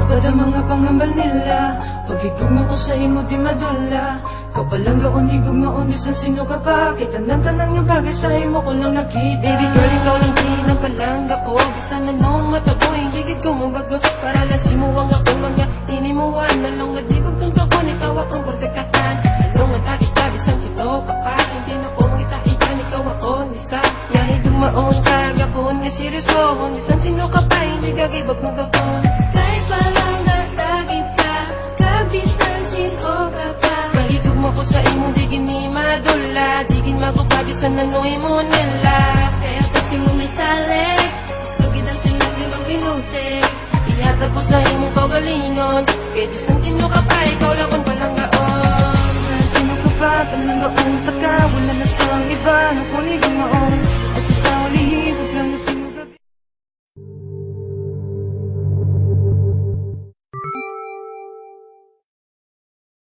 Matupad ang mga pangambal nila. Pag-igugma ko sa imo di madula. Kapalang gaon, igugmaon, bisan sino ka pa. Kitanang-tanan nga bagay sa imo ko lang nakita. Baby girl, ikaw lang pinapalangga ko. Bisan na noong mataboy, higit ko mabago. Para lasin mo ang akong mga tinimuan. Nalong nga di pagtungkapon, ikaw akong pagkakatan. Anong nga takit ka, bisan sino ka pa. Hindi na ko ngita-ikan, ikaw ako nisa. Yahi dumaon ka, gapon nga seryoso. Bisan sino ka pa, hindi gagibag mo gapon. Kahit parang natagip ka, kabisan sino ka pa. Maligog mo ko sa imo, di gini madula. Di gin magupadi sa nanoy mo nila. Kaya kasi mo may salik, sugid ang tinag 5 minuti. Ihatag ko sa imong kaugalingon. Kaya bisan sino ka pa, ikaw lang kung palanggaon. Sa sino ka pa, palanggaon ta ka. Wala na sang iba.